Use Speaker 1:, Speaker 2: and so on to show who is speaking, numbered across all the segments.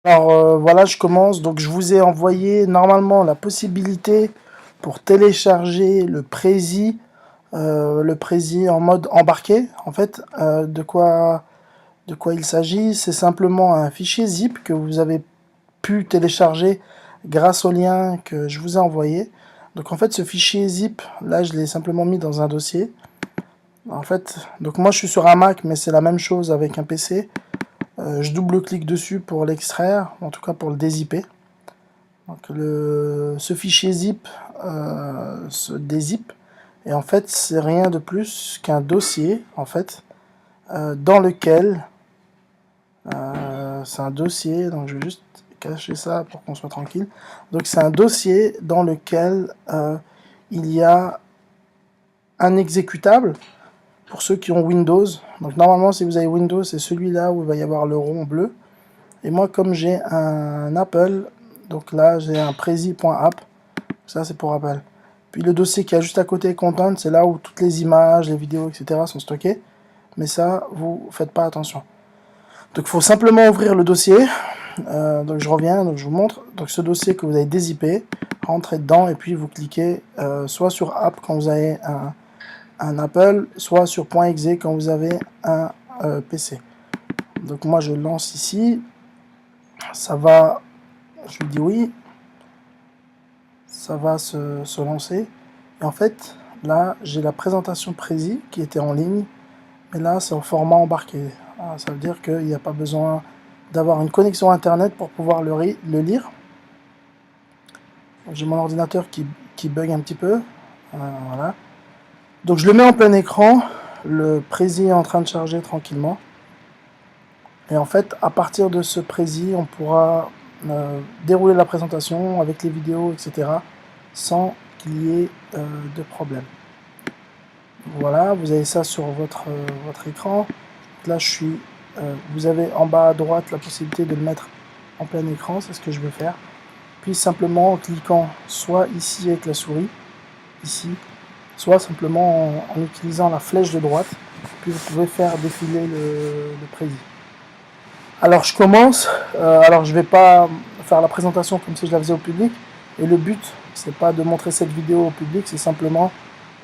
Speaker 1: Alors voilà, je commence. Donc je vous ai envoyé normalement la possibilité pour télécharger le Prezi en mode embarqué. En fait, de quoi il s'agit? C'est simplement un fichier zip que vous avez pu télécharger grâce au lien que je vous ai envoyé. Donc en fait, ce fichier zip, là, je l'ai simplement mis dans un dossier. En fait, donc moi je suis sur un Mac, mais c'est la même chose avec un PC. Je double-clique dessus pour l'extraire, en tout cas pour le dézipper. Donc ce fichier zip se dézip, et en fait c'est rien de plus qu'un dossier en fait dans lequel c'est un dossier, donc je vais juste cacher ça pour qu'on soit tranquille. Donc c'est un dossier dans lequel il y a un exécutable pour ceux qui ont Windows. Donc normalement si vous avez Windows, c'est celui-là où il va y avoir le rond bleu. Et moi comme j'ai un Apple, donc là j'ai un prezi.app, ça c'est pour Apple. Puis le dossier qui est juste à côté Content, c'est là où toutes les images, les vidéos, etc. sont stockées. Mais ça, vous faites pas attention. Donc il faut simplement ouvrir le dossier. Donc je reviens, donc je vous montre. Donc ce dossier que vous avez dézippé, rentrez dedans et puis vous cliquez soit sur App quand vous avez un Apple, soit sur .exe quand vous avez un PC. Donc moi je lance ici. Ça va, je lui dis oui. Ça va se lancer. Et en fait, là, j'ai la présentation Prezi qui était en ligne. Mais là, c'est en format embarqué. Ça veut dire qu'il n'y a pas besoin d'avoir une connexion Internet pour pouvoir le lire. J'ai mon ordinateur qui bug un petit peu. Voilà. Donc je le mets en plein écran. Le Prezi est en train de charger tranquillement. Et en fait, à partir de ce Prezi, on pourra dérouler la présentation avec les vidéos, etc. sans qu'il y ait de problème. Voilà, vous avez ça sur votre écran. Là, vous avez en bas à droite la possibilité de le mettre en plein écran, c'est ce que je vais faire. Puis simplement en cliquant soit ici avec la souris, ici, soit simplement en utilisant la flèche de droite, puis vous pouvez faire défiler le Prezi. Alors je commence, alors je vais pas faire la présentation comme si je la faisais au public, et le but c'est pas de montrer cette vidéo au public, c'est simplement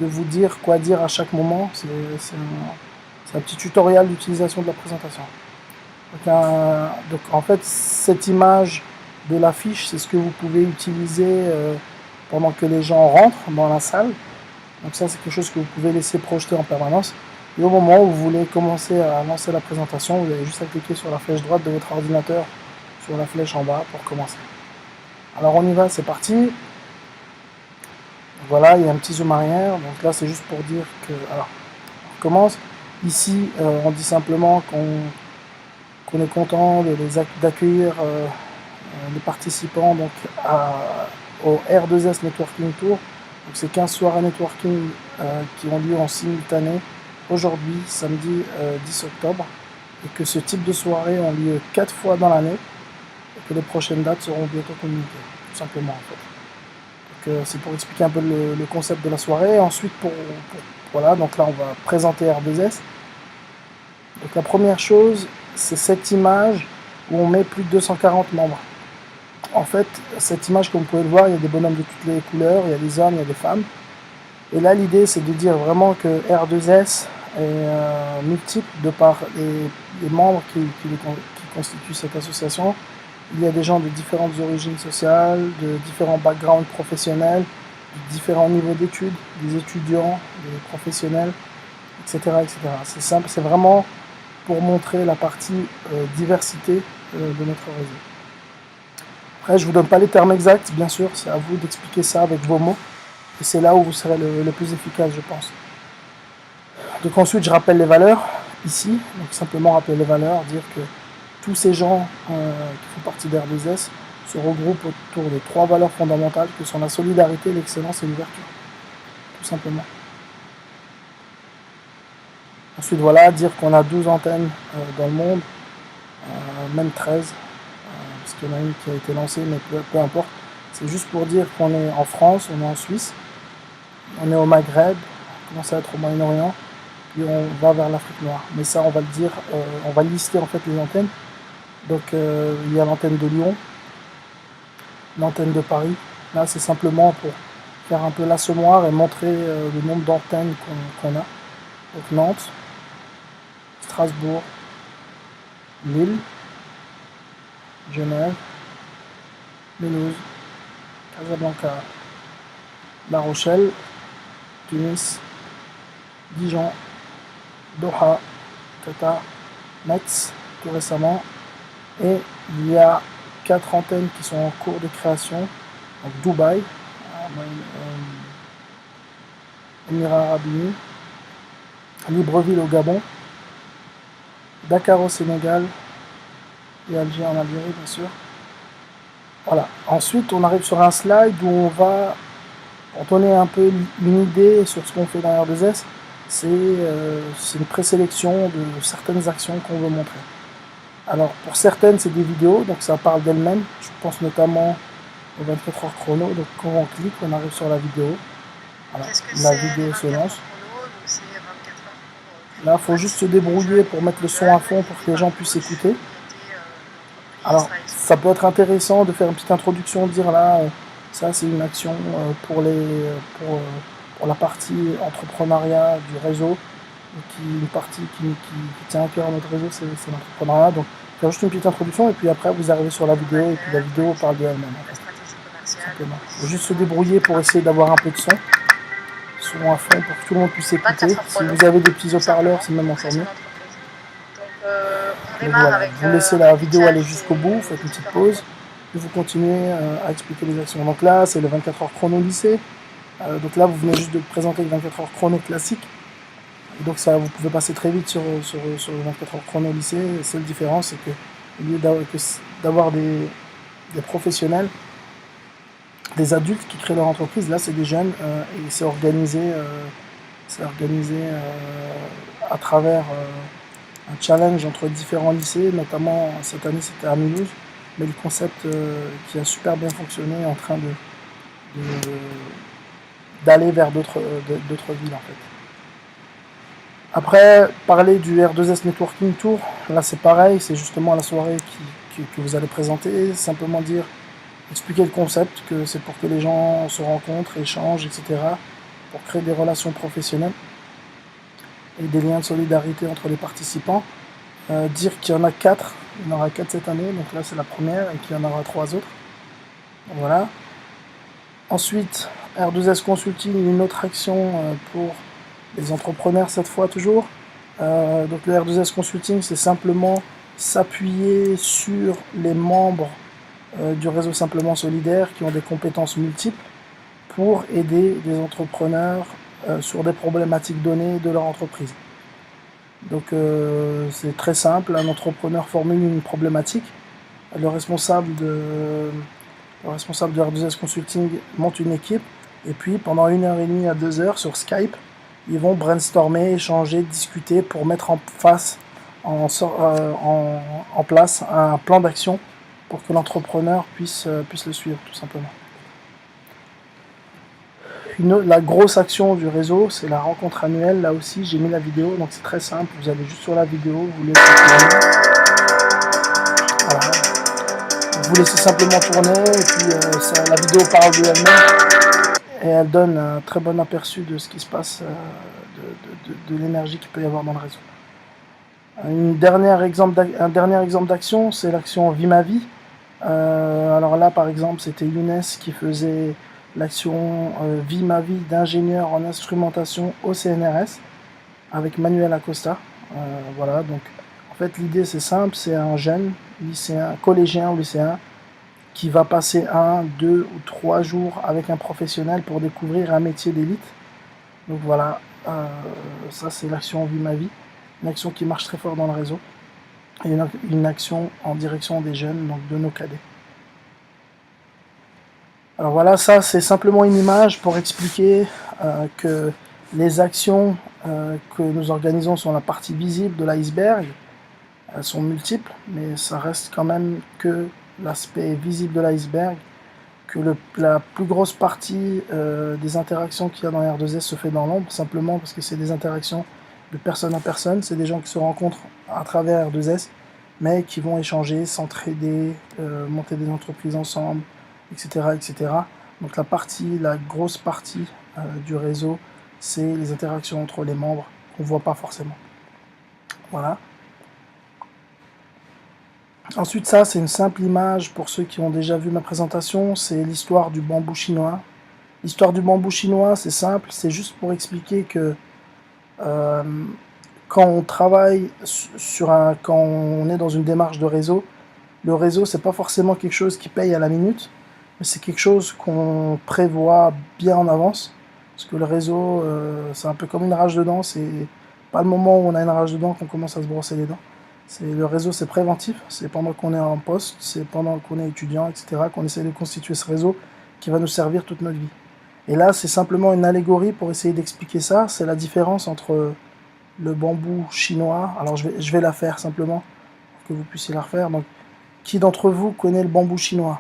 Speaker 1: de vous dire quoi dire à chaque moment. C'est un petit tutoriel d'utilisation de la présentation. Donc en fait cette image de l'affiche, c'est ce que vous pouvez utiliser pendant que les gens rentrent dans la salle. Donc ça c'est quelque chose que vous pouvez laisser projeter en permanence. Et au moment où vous voulez commencer à lancer la présentation, vous avez juste à cliquer sur la flèche droite de votre ordinateur, sur la flèche en bas pour commencer. Alors on y va, c'est parti. Voilà, il y a un petit zoom arrière, donc là c'est juste pour dire que... Alors, on commence. Ici, on dit simplement qu'on est content d'accueillir les participants donc, au R2S Networking Tour. C'est 15 soirées networking qui ont lieu en simultané aujourd'hui, samedi 10 octobre, et que ce type de soirées ont lieu 4 fois dans l'année, et que les prochaines dates seront bientôt communiquées, tout simplement en fait. C'est pour expliquer un peu le concept de la soirée. Ensuite, voilà, donc là on va présenter R2S. Donc la première chose, c'est cette image où on met plus de 240 membres. En fait, cette image, comme vous pouvez le voir, il y a des bonhommes de toutes les couleurs, il y a des hommes, il y a des femmes. Et là, l'idée, c'est de dire vraiment que R2S est multiple de par les membres qui constituent cette association. Il y a des gens de différentes origines sociales, de différents backgrounds professionnels, de différents niveaux d'études, des étudiants, des professionnels, etc. etc. C'est simple, c'est vraiment pour montrer la partie diversité de notre réseau. Après, je ne vous donne pas les termes exacts, bien sûr, c'est à vous d'expliquer ça avec vos mots. Et c'est là où vous serez le plus efficace, je pense. Donc ensuite, je rappelle les valeurs, ici. Donc simplement rappeler les valeurs, dire que tous ces gens qui font partie d'R2S se regroupent autour de 3 valeurs fondamentales que sont la solidarité, l'excellence et l'ouverture. Tout simplement. Ensuite, voilà, dire qu'on a 12 antennes dans le monde, même 13, parce qu'il y en a une qui a été lancée, mais peu importe. C'est juste pour dire qu'on est en France, on est en Suisse, on est au Maghreb, on commence à être au Moyen-Orient, puis on va vers l'Afrique noire. Mais ça, on va le dire, on va lister en fait les antennes. Donc il y a l'antenne de Lyon, l'antenne de Paris. Là, c'est simplement pour faire un peu l'assommoir et montrer le nombre d'antennes qu'on a. Donc Nantes, Strasbourg, Lille, Genève, Mulhouse, Casablanca, La Rochelle, Tunis, Dijon, Doha, Qatar, Metz, tout récemment. Et il y a 4 antennes qui sont en cours de création. Donc Dubaï, Émirats Arabes Unis, Libreville au Gabon, Dakar au Sénégal et Alger en Algérie, bien sûr. Voilà. Ensuite, on arrive sur un slide où on va, pour donner un peu une idée sur ce qu'on fait dans R2S, c'est une présélection de certaines actions qu'on veut montrer. Alors, pour certaines, c'est des vidéos, donc ça parle d'elles-mêmes. Je pense notamment aux 24 heures chrono. Donc, quand on clique, on arrive sur la vidéo. Voilà. La vidéo se lance. Là, il faut juste se débrouiller pour mettre le son à fond pour que les gens puissent écouter. Alors, ça peut être intéressant de faire une petite introduction, de dire là, ça c'est une action pour la partie entrepreneuriat du réseau, une partie qui tient à cœur à notre réseau, c'est l'entrepreneuriat. Donc, faire juste une petite introduction et puis après vous arrivez sur la vidéo et puis la vidéo parle de elle-même. En fait. Simplement. Il faut juste se débrouiller pour essayer d'avoir un peu de son à fond pour que tout le monde puisse écouter. Si vous avez des petits haut-parleurs, c'est même encore mieux. Donc voilà, vous laissez la vidéo aller jusqu'au bout, vous faites une petite pause, et vous continuez à expliquer les actions. Donc là, c'est le 24 heures chrono lycée. Donc là, vous venez juste de présenter le 24 heures chrono classique. Et donc ça, vous pouvez passer très vite sur le 24 heures chrono lycée. La seule différence, c'est que au lieu d'avoir des professionnels, des adultes qui créent leur entreprise, là, c'est des jeunes et c'est organisé à travers un challenge entre différents lycées, notamment cette année c'était à Mulhouse, mais le concept qui a super bien fonctionné est en train d'aller vers d'autres villes en fait. Après, parler du R2S Networking Tour, là c'est pareil, c'est justement la soirée que vous allez présenter, simplement dire, expliquer le concept, que c'est pour que les gens se rencontrent, échangent, etc., pour créer des relations professionnelles et des liens de solidarité entre les participants. Dire qu'il y en a 4, il y en aura 4 cette année, donc là c'est la première, et qu'il y en aura 3 autres. Donc voilà. Ensuite, R2S Consulting, une autre action pour les entrepreneurs cette fois toujours. Donc le R2S Consulting, c'est simplement s'appuyer sur les membres du réseau Simplement Solidaire qui ont des compétences multiples pour aider des entrepreneurs sur des problématiques données de leur entreprise. Donc c'est très simple, un entrepreneur formule une problématique, le responsable de R2S Consulting monte une équipe et puis pendant 1h30 à 2h sur Skype, ils vont brainstormer, échanger, discuter pour mettre en place un plan d'action pour que l'entrepreneur puisse le suivre tout simplement. La grosse action du réseau, c'est la rencontre annuelle. Là aussi, j'ai mis la vidéo, donc c'est très simple. Vous allez juste sur la vidéo, vous laissez tourner. Voilà. Vous laissez simplement tourner, et puis la vidéo parle de elle-même, et elle donne un très bon aperçu de ce qui se passe, de l'énergie qu'il peut y avoir dans le réseau. Un dernier exemple d'action, c'est l'action Vie ma vie. Alors là, par exemple, c'était Younes qui faisait l'action Vie ma vie d'ingénieur en instrumentation au CNRS avec Manuel Acosta. Voilà, donc en fait l'idée c'est simple, c'est un jeune lycéen, collégien ou lycéen qui va passer 1, 2 ou 3 jours avec un professionnel pour découvrir un métier d'élite. Donc voilà, ça c'est l'action Vie ma vie, une action qui marche très fort dans le réseau et une action en direction des jeunes, donc de nos cadets. Alors voilà, ça c'est simplement une image pour expliquer que les actions que nous organisons sont la partie visible de l'iceberg. Elles sont multiples, mais ça reste quand même que l'aspect visible de l'iceberg, que la plus grosse partie des interactions qu'il y a dans R2S se fait dans l'ombre, simplement parce que c'est des interactions de personne à personne, c'est des gens qui se rencontrent à travers R2S, mais qui vont échanger, s'entraider, monter des entreprises ensemble, etc., etc. Donc la grosse partie du réseau, c'est les interactions entre les membres qu'on ne voit pas forcément. Voilà. Ensuite, ça, c'est une simple image pour ceux qui ont déjà vu ma présentation, c'est l'histoire du bambou chinois. L'histoire du bambou chinois, c'est simple, c'est juste pour expliquer que quand on travaille quand on est dans une démarche de réseau, le réseau, c'est pas forcément quelque chose qui paye à la minute, mais c'est quelque chose qu'on prévoit bien en avance. Parce que le réseau, c'est un peu comme une rage de dents, c'est pas le moment où on a une rage de dents qu'on commence à se brosser les dents. Le réseau, c'est préventif, c'est pendant qu'on est en poste, c'est pendant qu'on est étudiant, etc., qu'on essaie de constituer ce réseau qui va nous servir toute notre vie. Et là, c'est simplement une allégorie pour essayer d'expliquer ça. C'est la différence entre le bambou chinois. Alors, je vais la faire simplement pour que vous puissiez la refaire. Donc, qui d'entre vous connaît le bambou chinois?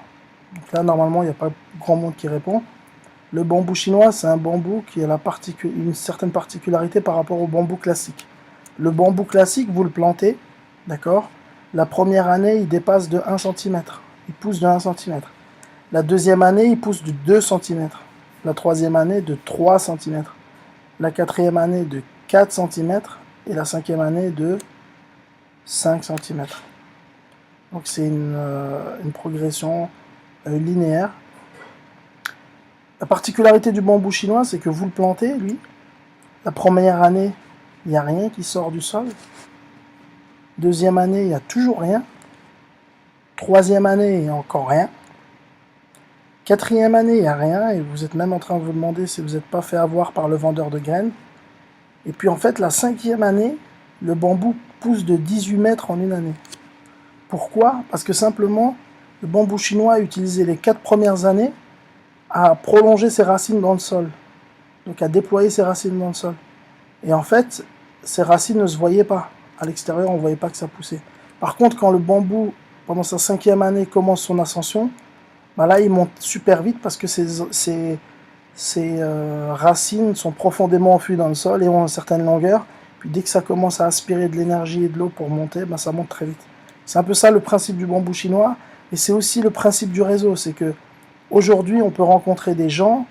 Speaker 1: Donc là, normalement, il n'y a pas grand monde qui répond. Le bambou chinois, c'est un bambou qui a une certaine particularité par rapport au bambou classique. Le bambou classique, vous le plantez, d'accord? La première année, il dépasse de 1 cm. Il pousse de 1 cm. La deuxième année, il pousse de 2 cm. La troisième année, de 3 cm. La quatrième année, de 4 cm. Et la cinquième année, de 5 cm. Donc c'est une progression linéaire. La particularité du bambou chinois, c'est que vous le plantez, lui. La première année, il n'y a rien qui sort du sol. Deuxième année, il n'y a toujours rien. Troisième année, il n'y a encore rien. Quatrième année, il n'y a rien. Et vous êtes même en train de vous demander si vous n'êtes pas fait avoir par le vendeur de graines. Et puis en fait, la cinquième année, le bambou pousse de 18 mètres en une année. Pourquoi? Parce que simplement, le bambou chinois a utilisé les 4 premières années à prolonger ses racines dans le sol. Donc à déployer ses racines dans le sol. Et en fait, ces racines ne se voyaient pas. À l'extérieur, on ne voyait pas que ça poussait. Par contre, quand le bambou, pendant sa cinquième année, commence son ascension, bah là, il monte super vite parce que ses racines sont profondément enfouies dans le sol et ont une certaine longueur. Puis dès que ça commence à aspirer de l'énergie et de l'eau pour monter, bah ça monte très vite. C'est un peu ça le principe du bambou chinois. Et c'est aussi le principe du réseau. C'est que aujourd'hui, on peut rencontrer des gens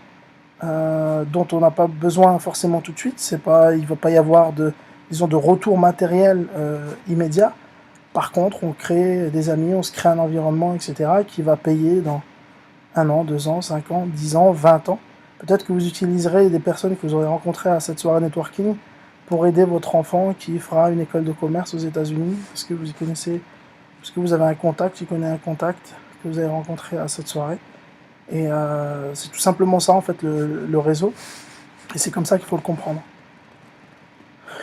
Speaker 1: dont on n'a pas besoin forcément tout de suite. Il ne va pas y avoir de retour matériel immédiat. Par contre, on crée des amis, on se crée un environnement, etc., qui va payer dans 1 an, 2 ans, 5 ans, 10 ans, 20 ans. Peut-être que vous utiliserez des personnes que vous aurez rencontrées à cette soirée networking pour aider votre enfant qui fera une école de commerce aux États-Unis, parce que vous y connaissez, parce que vous avez un contact, qui connaît un contact que vous avez rencontré à cette soirée. Et c'est tout simplement ça, en fait, le réseau. Et c'est comme ça qu'il faut le comprendre.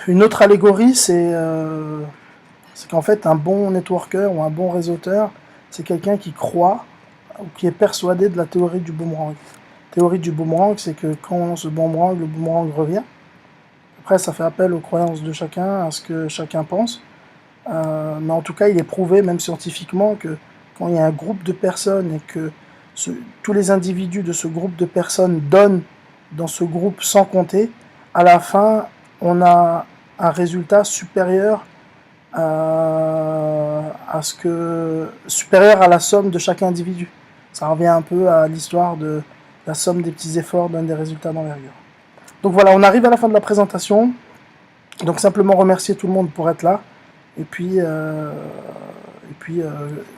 Speaker 1: Une autre allégorie, c'est qu'en fait, un bon networker ou un bon réseauteur, c'est quelqu'un qui croit ou qui est persuadé de la théorie du boomerang. La théorie du boomerang, c'est que quand on lance le boomerang revient. Après, ça fait appel aux croyances de chacun, à ce que chacun pense. Mais en tout cas, il est prouvé, même scientifiquement, que quand il y a un groupe de personnes et que tous les individus de ce groupe de personnes donnent dans ce groupe sans compter, à la fin, on a un résultat supérieur supérieur à la somme de chaque individu. Ça revient un peu à l'histoire de la somme des petits efforts donne des résultats d'envergure. Donc voilà, on arrive à la fin de la présentation. Donc simplement remercier tout le monde pour être là. Et puis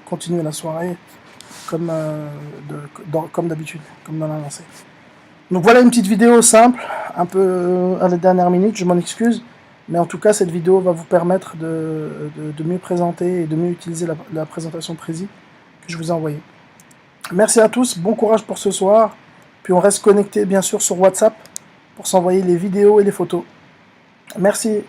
Speaker 1: continuer la soirée comme d'habitude, comme dans la lancée. Donc voilà une petite vidéo simple, un peu à la dernière minute, je m'en excuse. Mais en tout cas, cette vidéo va vous permettre de mieux présenter et de mieux utiliser la présentation Prezi que je vous ai envoyée. Merci à tous, bon courage pour ce soir. Puis on reste connecté bien sûr sur WhatsApp pour s'envoyer les vidéos et les photos. Merci.